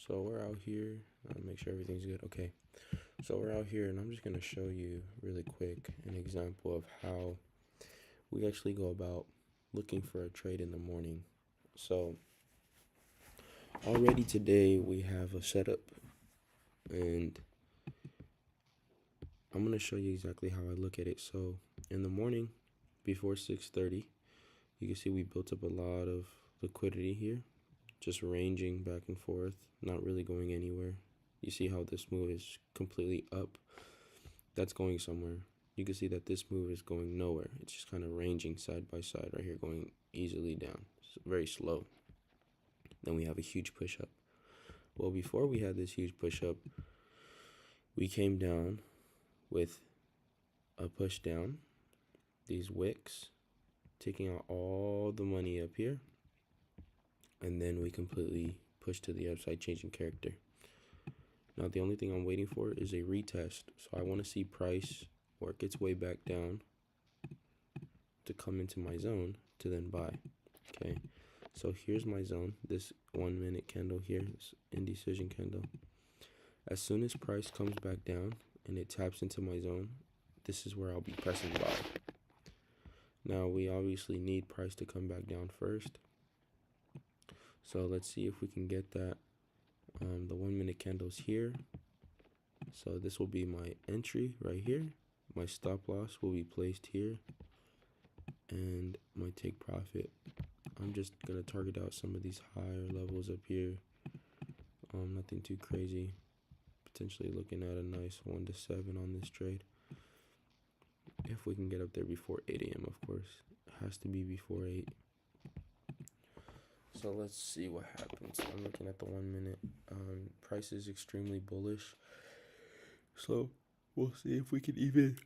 So we're out here. Make sure everything's good. Okay. So we're out here, and I'm just gonna show you really quick an example of how we actually go about looking for a trade in the morning. So already today we have a setup, and I'm gonna show you exactly how I look at it. So in the morning, before 6:30, you can see we built up a lot of liquidity here, just ranging back and forth, not really going anywhere. You see how this move is completely up. That's going somewhere. You can see that this move is going nowhere. It's just kind of ranging side by side right here, going easily down. It's very slow. Then we have a huge push up. Well, before we had this huge push up, we came down with a push down, these wicks, taking out all the money up here, and then we completely pushed to the upside, changing character. Now, the only thing I'm waiting for is a retest. So I want to see price work its way back down to come into my zone to then buy. Okay, so here's my zone, this 1 minute candle here, this indecision candle. As soon as price comes back down and it taps into my zone, this is where I'll be pressing buy. Now we obviously need price to come back down first, so let's see if we can get that. The 1 minute candle's here, so this will be my entry right here. My stop loss will be placed here, and my take profit, I'm just gonna target out some of these higher levels up here. Nothing too crazy. Potentially looking at a nice 1 to 7 on this trade. If we can get up there before 8 a.m., of course. It has to be before 8. So let's see what happens. I'm looking at the 1 minute. Price is extremely bullish. So we'll see if we can even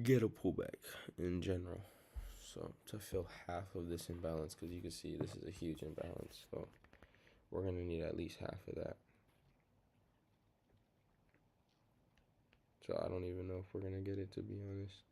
get a pullback in general. So to fill half of this imbalance, because you can see this is a huge imbalance. So we're going to need at least half of that. So I don't even know if we're going to get it, to be honest.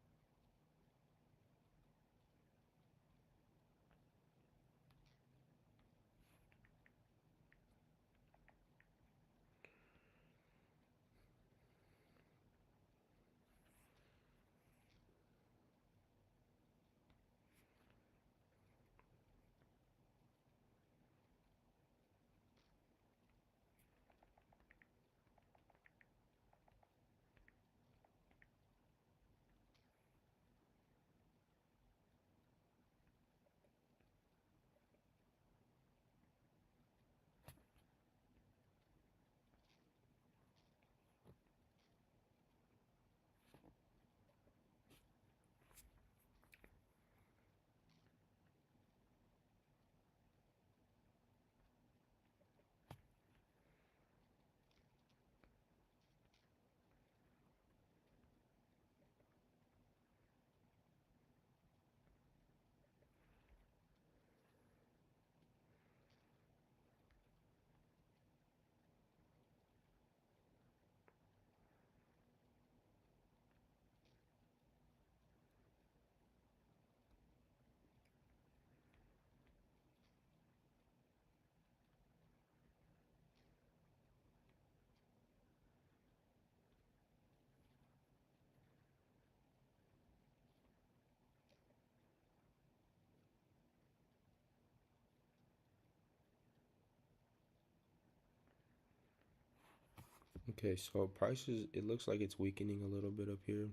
Okay, so prices, it looks like it's weakening a little bit up here,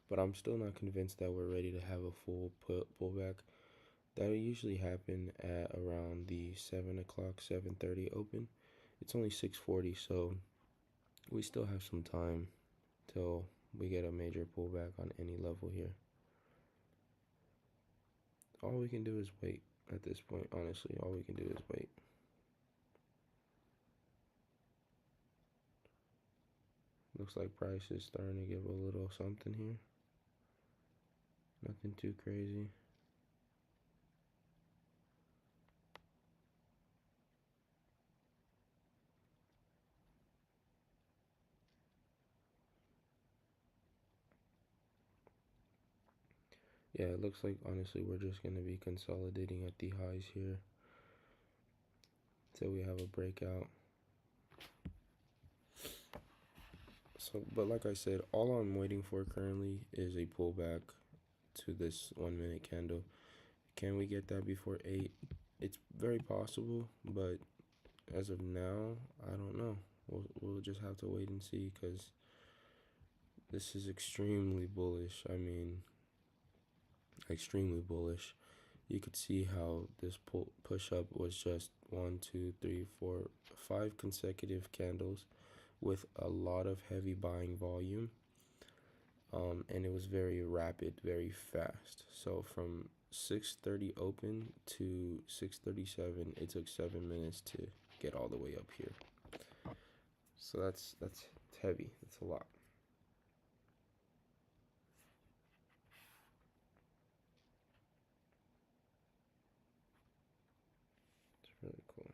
but I'm still not convinced that we're ready to have a full pullback. That will usually happen at around the 7 o'clock, 7:30 open. It's only 6:40, so we still have some time till we get a major pullback on any level here. All we can do is wait at this point, honestly. All we can do is wait. Looks like price is starting to give a little something here. Nothing too crazy. Yeah, it looks like honestly we're just going to be consolidating at the highs here. till we have a breakout. So, but like I said, all I'm waiting for currently is a pullback to this 1 minute candle. Can we get that before 8? It's very possible, but as of now, I don't know. We'll just have to wait and see, because this is extremely bullish. I mean, extremely bullish. You could see how this push up was just 1, 2, 3, 4, 5 consecutive candles with a lot of heavy buying volume. And it was very rapid, very fast. So from 6:30 open to 6:37, it took 7 minutes to get all the way up here. So that's heavy. That's a lot. It's really cool.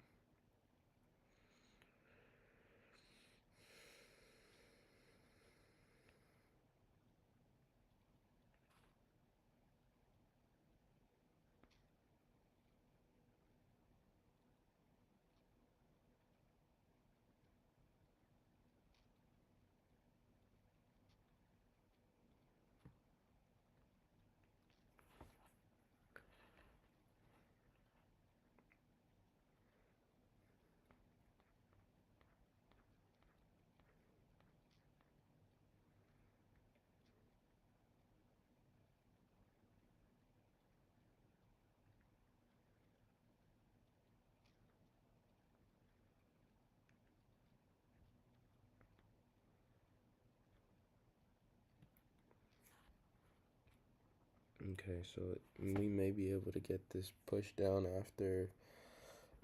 Okay, so we may be able to get this pushed down after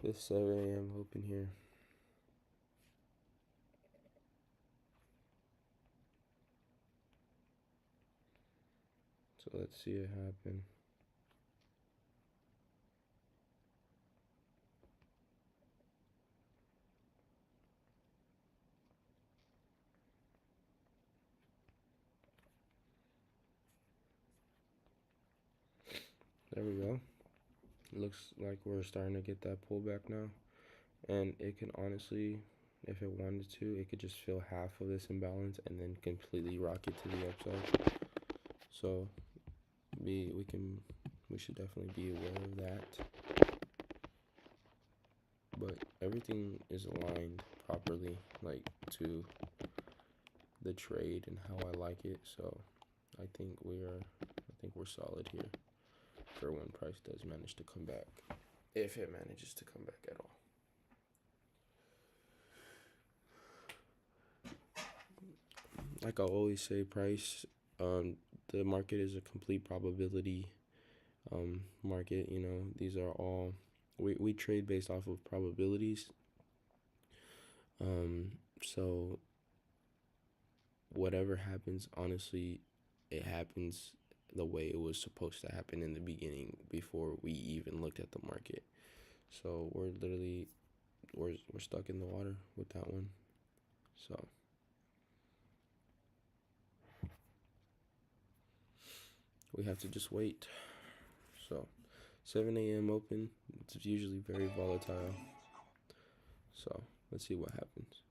this 7 a.m. open here. So let's see it happen. There we go. Looks like we're starting to get that pullback now. And it can honestly, if it wanted to, it could just fill half of this imbalance and then completely rock it to the upside. So we should definitely be aware of that. But everything is aligned properly, like, to the trade and how I like it. So I think we're solid here for when price does manage to come back, if it manages to come back at all. Like I always say, price, the market is a complete probability market. You know, these are all, we trade based off of probabilities. So whatever happens, honestly, it happens the way it was supposed to happen in the beginning, before we even looked at the market. So we're literally we're stuck in the water with that one. So we have to just wait. So 7 a.m. open, it's usually very volatile. So let's see what happens.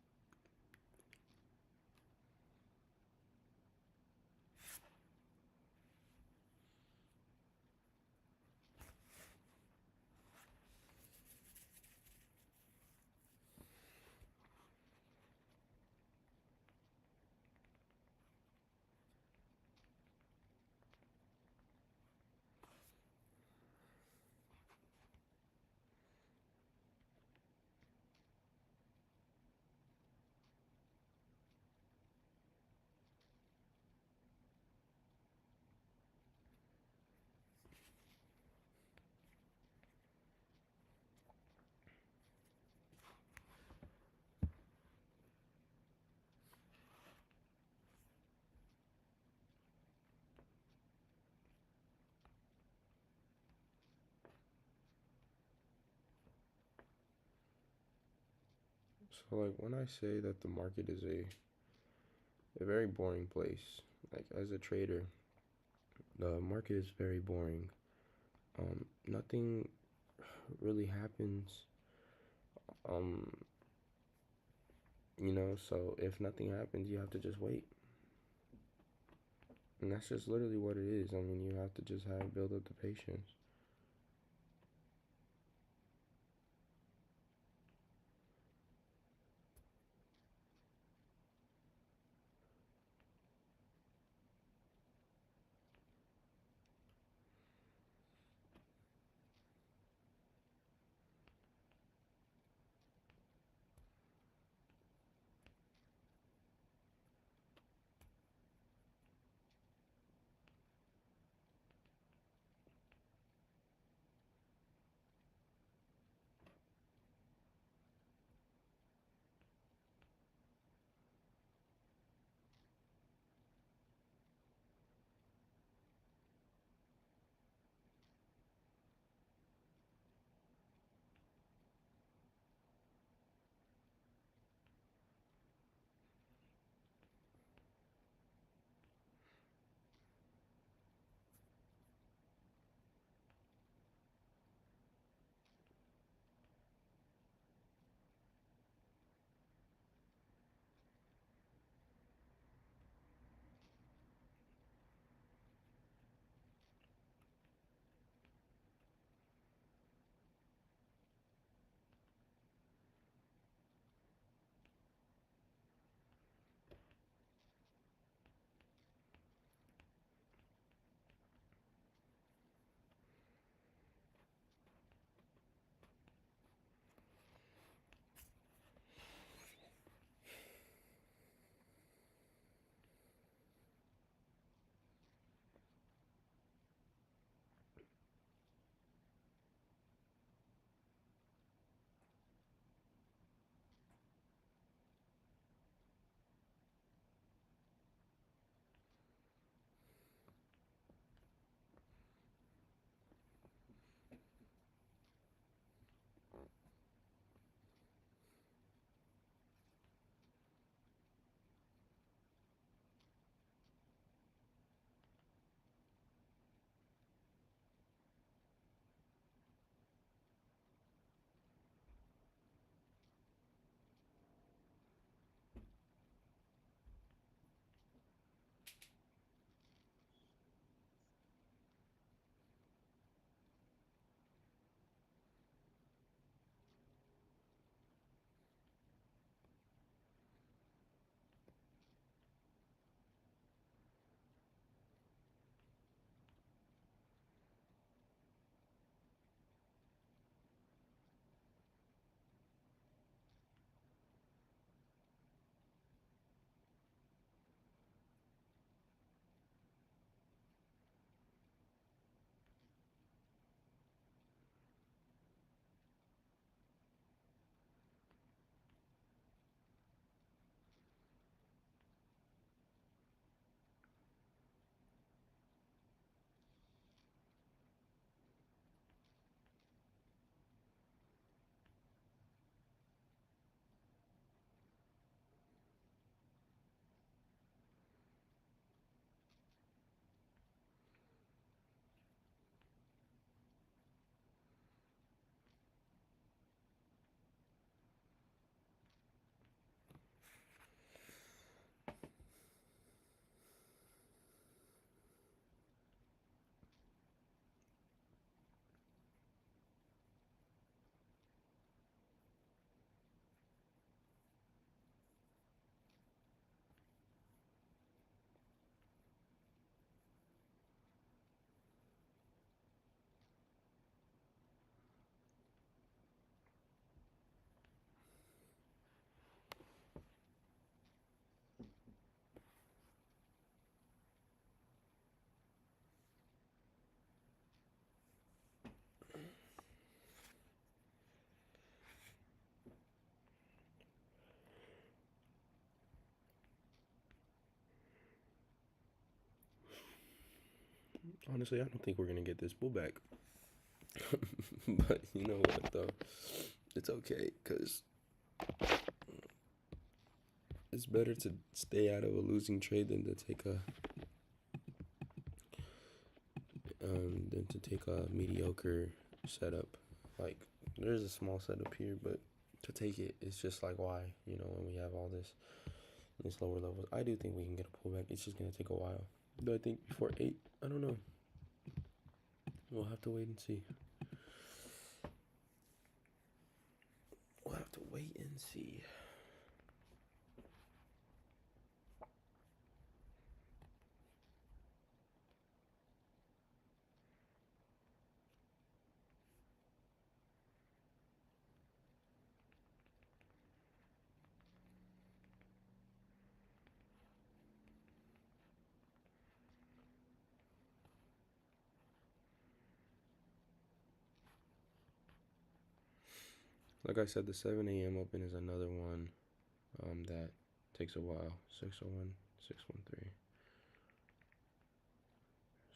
So, like, when I say that the market is a very boring place, like, as a trader, the market is very boring. Nothing really happens. Um, you know, so if nothing happens, you have to just wait. And that's just literally what it is. I mean, you have to just build up the patience. Honestly, I don't think we're gonna get this bull back. But you know what, though? It's okay, because it's better to stay out of a losing trade than to take a mediocre setup. Like, there's a small setup here, but to take it. It's just like, why, when we have all this lower levels. I do think we can get a pullback. It's just gonna take a while. Do I think before 8? I don't know. We'll have to wait and see. We'll have to wait and see. Like I said, the 7 a.m. open is another one that takes a while. 601, 613.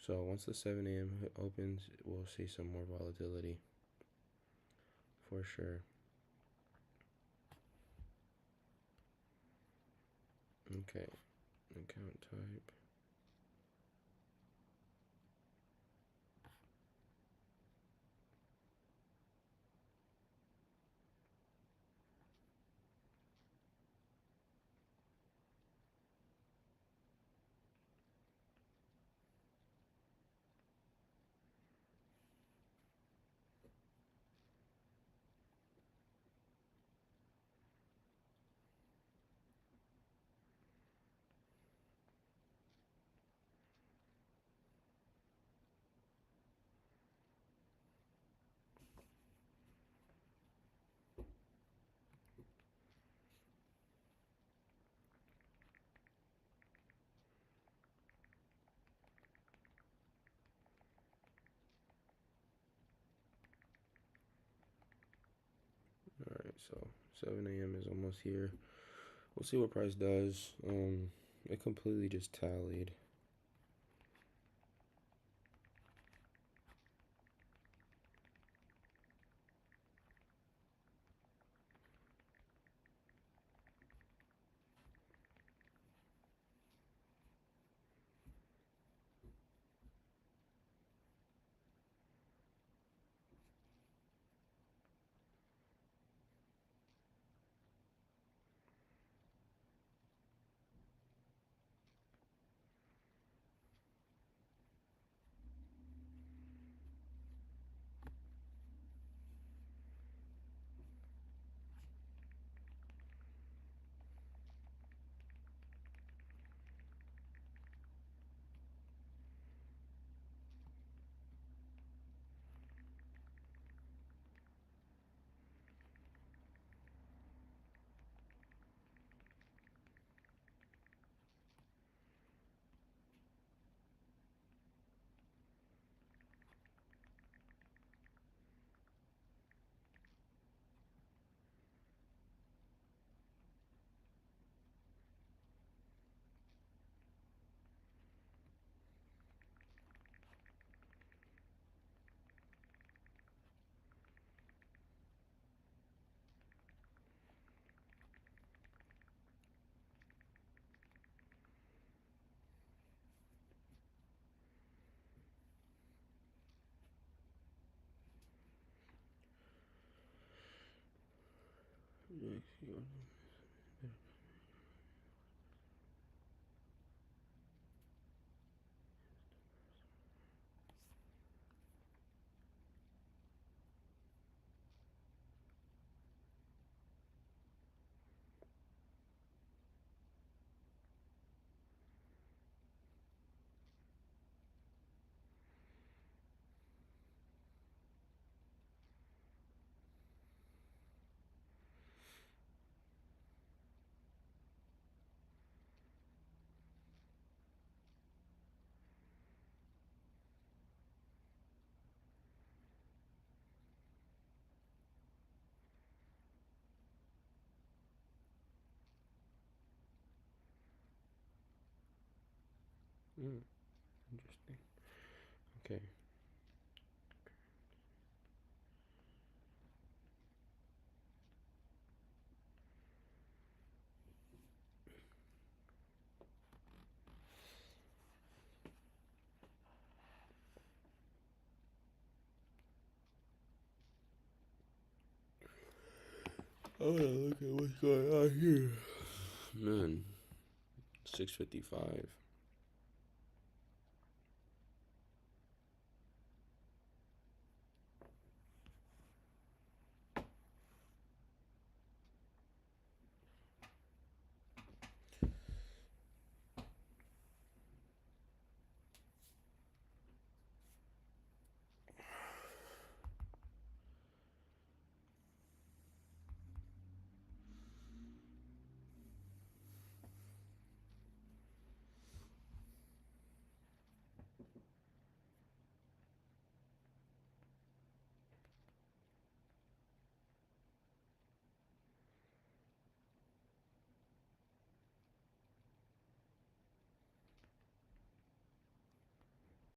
So once the 7 a.m. opens, we'll see some more volatility for sure. Okay, account type. Alright, so 7 a.m. is almost here. We'll see what price does. It completely just tallied. Interesting. Okay. I wanna look at what's going on here. Man, 6:55.